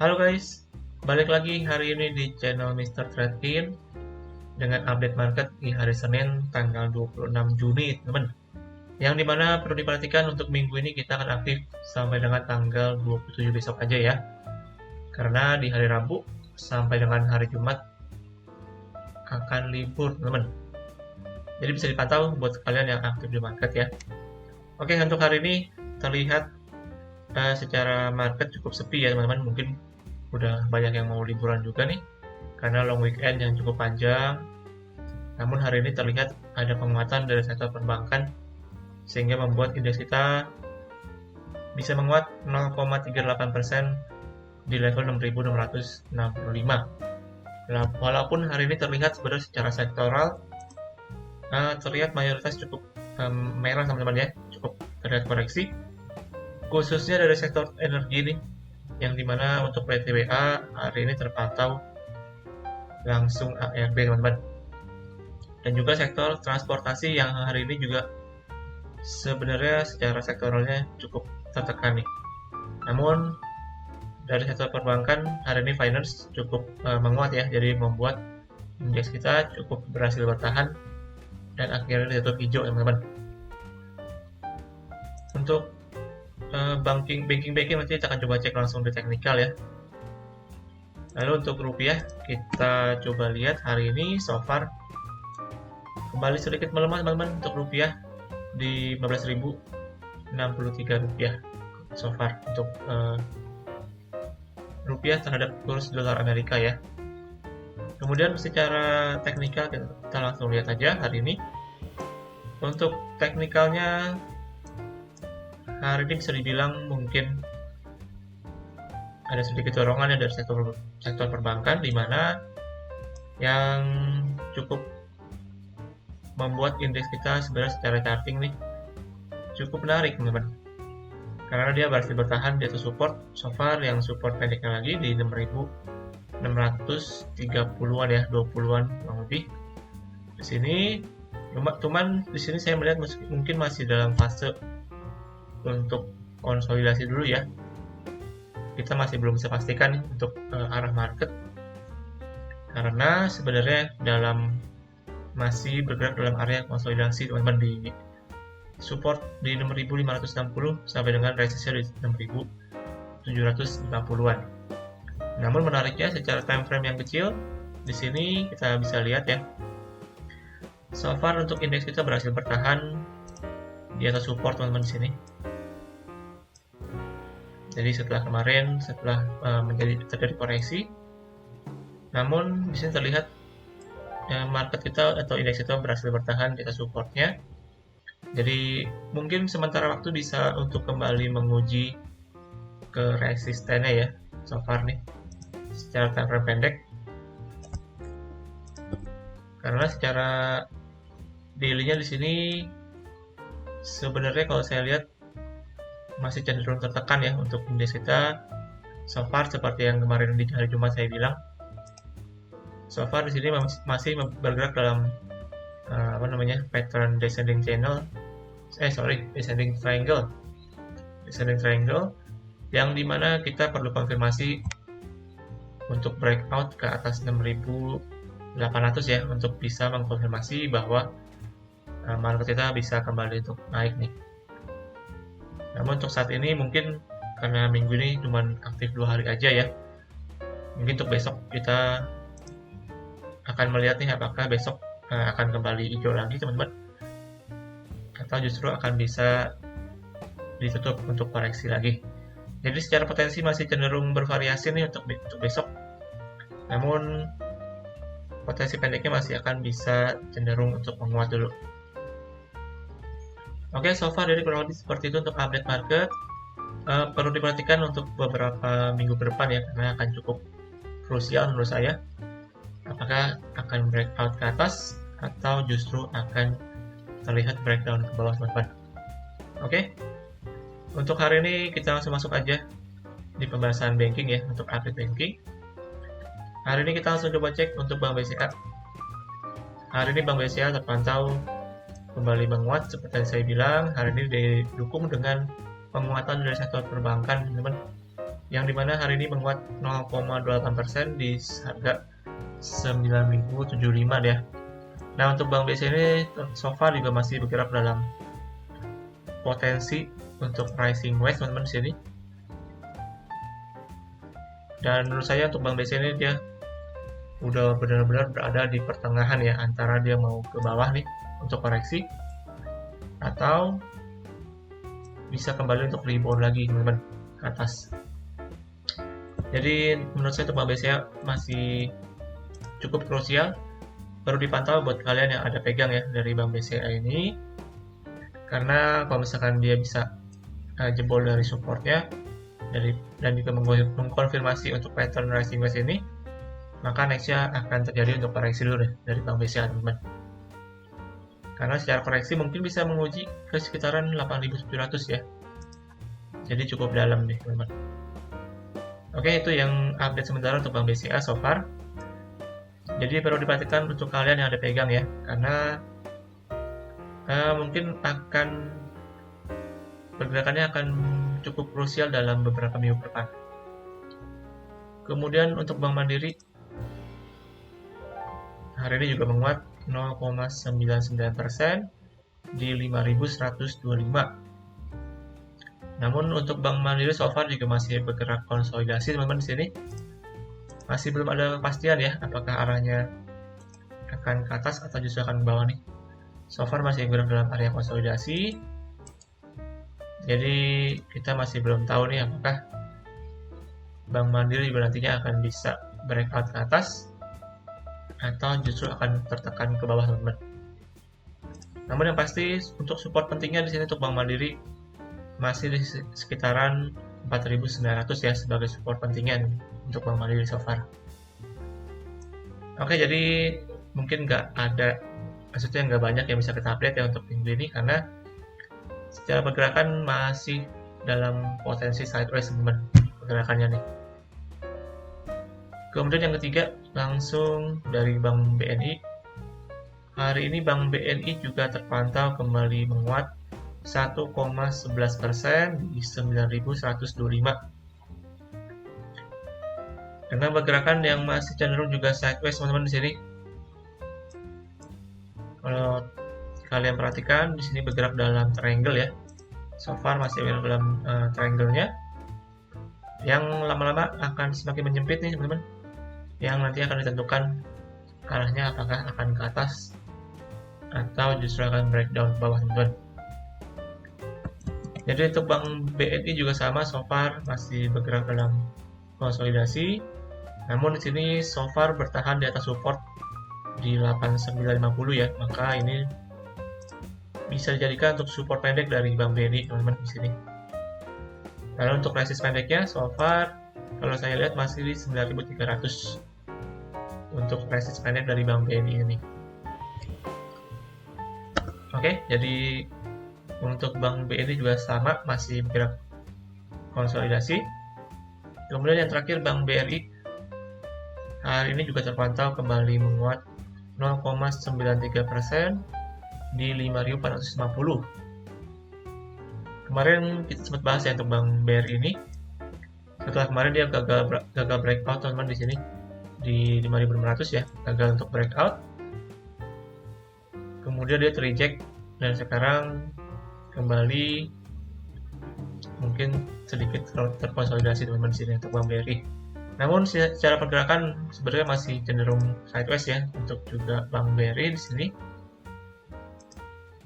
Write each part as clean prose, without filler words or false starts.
Halo guys, balik lagi hari ini di channel Mr. Trading dengan update market di hari Senin tanggal 26 Juni, teman. Yang dimana perlu diperhatikan untuk minggu ini kita akan aktif sampai dengan tanggal 27 besok aja ya. Karena di hari Rabu sampai dengan hari Jumat akan libur, teman. Jadi bisa dipantau buat kalian yang aktif di market ya. Oke, untuk hari ini terlihat secara market cukup sepi ya teman-teman. Mungkin udah banyak yang mau liburan juga nih karena long weekend yang cukup panjang. Namun hari ini terlihat ada penguatan dari sektor perbankan sehingga membuat indeks kita bisa menguat 0,38% di level 6.665. Walaupun hari ini terlihat sebenarnya secara sektoral terlihat mayoritas cukup merah teman-teman ya, cukup terlihat koreksi khususnya dari sektor energi nih, yang dimana untuk PTBA hari ini terpantau langsung ARB teman-teman, dan juga sektor transportasi yang hari ini juga sebenarnya secara sektoralnya cukup tertekan nih. Namun dari sektor perbankan hari ini finance cukup menguat ya, jadi membuat indeks kita cukup berhasil bertahan dan akhirnya ditutup hijau teman-teman. Untuk banking nanti kita akan coba cek langsung di teknikal ya. Lalu untuk rupiah kita coba lihat hari ini so far kembali sedikit melemah teman-teman untuk rupiah di 15.063 rupiah so far untuk rupiah terhadap kurs dolar Amerika ya. Kemudian secara teknikal kita langsung lihat aja hari ini. Untuk teknikalnya hari ini bisa dibilang mungkin ada sedikit dorongan dari sektor perbankan, di mana yang cukup membuat indeks kita sebenarnya secara charting nih cukup menarik teman-teman, karena dia berhasil bertahan di atas support so far, yang support pendeknya lagi di 6.630-an ya, 20-an kurang lebih. Di sini cuman di sini saya melihat mungkin masih dalam fase untuk konsolidasi dulu ya. Kita masih belum bisa pastikan nih untuk arah market, karena sebenarnya masih bergerak dalam area konsolidasi teman-teman, di support di 6.560 sampai dengan resistance di 6.750-an. Namun menariknya secara time frame yang kecil di sini kita bisa lihat ya, so far untuk indeks kita berhasil bertahan di atas support teman-teman di sini. Jadi setelah terjadi koreksi, namun di sini terlihat market kita atau indeks kita berhasil bertahan di atas supportnya. Jadi mungkin sementara waktu bisa untuk kembali menguji ke resistennya ya, so far nih secara time frame pendek. Karena secara daily-nya di sini sebenarnya kalau saya lihat masih cenderung tertekan ya untuk indeks kita so far, seperti yang kemarin di hari Jumat saya bilang. So far di sini masih bergerak dalam pattern descending triangle, yang dimana kita perlu konfirmasi untuk breakout ke atas 6.800 ya, untuk bisa mengkonfirmasi bahwa market kita bisa kembali untuk naik nih. Namun untuk saat ini mungkin karena minggu ini cuma aktif 2 hari aja ya, mungkin untuk besok kita akan melihat nih apakah besok akan kembali hijau lagi teman-teman, atau justru akan bisa ditutup untuk koreksi lagi. Jadi secara potensi masih cenderung bervariasi nih untuk besok, namun potensi pendeknya masih akan bisa cenderung untuk menguat dulu. Oke, so far dari kurang lebih seperti itu untuk update market. Perlu diperhatikan untuk beberapa minggu ke depan ya, karena akan cukup krusial menurut saya. Apakah akan breakout ke atas atau justru akan terlihat breakdown ke bawah teman-teman. Oke, untuk hari ini kita langsung masuk aja di pembahasan banking ya, untuk update banking. Hari ini kita langsung coba cek untuk Bank BCA. Hari ini Bank BCA terpantau kembali menguat seperti yang saya bilang. Hari ini didukung dengan penguatan dari sektor perbankan teman-teman, yang dimana hari ini menguat 0,28% di harga 9.075 ya. Nah, untuk Bank BCA ini so far juga masih bergerak dalam potensi untuk rising wedge teman-teman di sini. Dan menurut saya untuk Bank BCA ini dia udah benar-benar berada di pertengahan ya, antara dia mau ke bawah nih untuk koreksi atau bisa kembali untuk rebound lagi teman-teman ke atas. Jadi menurut saya untuk Bank BCA masih cukup krusial, perlu dipantau buat kalian yang ada pegang ya dari Bank BCA ini, karena kalau misalkan dia bisa jebol dari supportnya dan juga mengkonfirmasi untuk pattern rising wedge ini, maka nextnya akan terjadi untuk koreksi dulu deh dari Bank BCA teman-teman, karena secara koreksi mungkin bisa menguji ke sekitaran 8.700 ya, jadi cukup dalam nih teman-teman. Oke, itu yang update sementara untuk Bank BCA so far. Jadi perlu diperhatikan untuk kalian yang ada pegang ya, karena mungkin pergerakannya akan cukup krusial dalam beberapa minggu ke depan. Kemudian untuk Bank Mandiri hari ini juga menguat 0,99% di 5.125. Namun untuk Bank Mandiri so far juga masih bergerak konsolidasi teman-teman di sini. Masih belum ada kepastian ya, apakah arahnya akan ke atas atau justru akan ke bawah nih. So far masih bergerak dalam area konsolidasi. Jadi kita masih belum tahu nih apakah Bank Mandiri juga nantinya akan bisa breakout ke atas atau justru akan tertekan ke bawah teman-teman. Namun yang pasti untuk support pentingnya di sini untuk Bank Mandiri masih di sekitaran 4.900 ya sebagai support pentingnya untuk Bank Mandiri so far. Oke, jadi mungkin maksudnya nggak banyak yang bisa kita update ya untuk minggu ini, karena secara pergerakan masih dalam potensi sideways teman-teman pergerakannya nih. Kemudian yang ketiga langsung dari Bank BNI. Hari ini Bank BNI juga terpantau kembali menguat 1,11% di 9.125. Karena pergerakan yang masih cenderung juga sideways teman-teman di sini. Kalau kalian perhatikan di sini bergerak dalam triangle ya. So far masih bergerak dalam triangle-nya, yang lama-lama akan semakin menyempit nih teman-teman. Yang nanti akan ditentukan arahnya apakah akan ke atas atau justru akan breakdown ke bawah teman-teman. Jadi untuk Bank BNI juga sama, so far masih bergerak dalam konsolidasi. Namun di sini so far bertahan di atas support di 8950 ya. Maka ini bisa dijadikan untuk support pendek dari Bank BNI teman-teman di sini. Lalu untuk resist pendeknya so far kalau saya lihat masih di 9.300 untuk resist pendek dari Bank BNI ini. Oke, jadi untuk Bank BNI juga sama, masih bergerak konsolidasi. Kemudian yang terakhir Bank BRI hari ini juga terpantau kembali menguat 0,93% di 5.450. Kemarin kita sempat bahas ya untuk Bank BRI ini. Setelah kemarin dia gagal breakout teman-teman di sini di 5.600 ya, gagal untuk breakout. Kemudian dia terreject dan sekarang kembali mungkin sedikit terkonsolidasi teman-teman di sini untuk Bank BRI. Namun secara pergerakan sebenarnya masih cenderung sideways ya untuk juga Bank BRI di sini.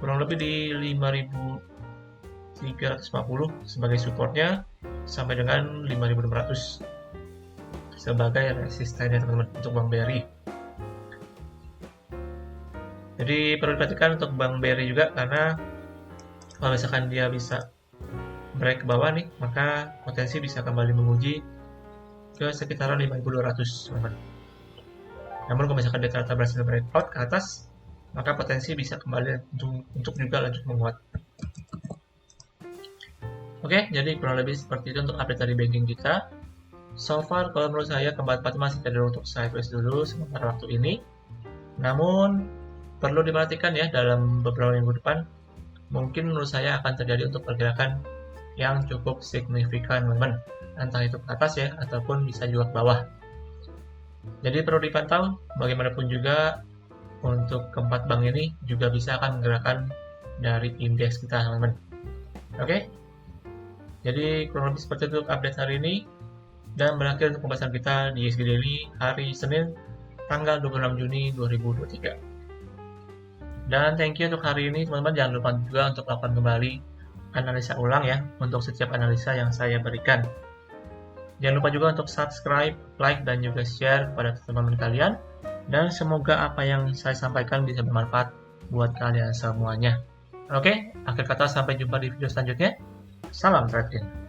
Kurang lebih di 5.350 sebagai supportnya sampai dengan 5.600 sebagai resistennya teman-teman untuk Bank BRI. Jadi perlu diperhatikan untuk Bank BRI juga, karena kalau misalkan dia bisa break ke bawah nih, maka potensi bisa kembali menguji ke sekitaran 5.200 teman-teman. Namun kalau misalkan dia ternyata berhasil breakout ke atas, maka potensi bisa kembali untuk juga lanjut menguat. Oke, jadi kurang lebih seperti itu untuk update dari banking kita. So far kalau menurut saya keempat masih cenderung untuk sideways dulu sementara waktu ini. Namun perlu diperhatikan ya, dalam beberapa minggu depan mungkin menurut saya akan terjadi untuk pergerakan yang cukup signifikan teman-teman. entah itu ke atas ya, ataupun bisa juga ke bawah. Jadi perlu dipantau, bagaimanapun juga untuk keempat bank ini juga bisa akan menggerakkan dari indeks kita, teman-teman. Oke, jadi kurang lebih seperti itu update hari ini, dan berakhir untuk pembahasan kita di ISG Daily hari Senin tanggal 26 Juni 2023. Dan thank you untuk hari ini, teman-teman. Jangan lupa juga untuk melakukan kembali analisa ulang ya untuk setiap analisa yang saya berikan. Jangan lupa juga untuk subscribe, like, dan juga share kepada teman-teman kalian. Dan semoga apa yang saya sampaikan bisa bermanfaat buat kalian semuanya. Oke, akhir kata sampai jumpa di video selanjutnya. Salam trading.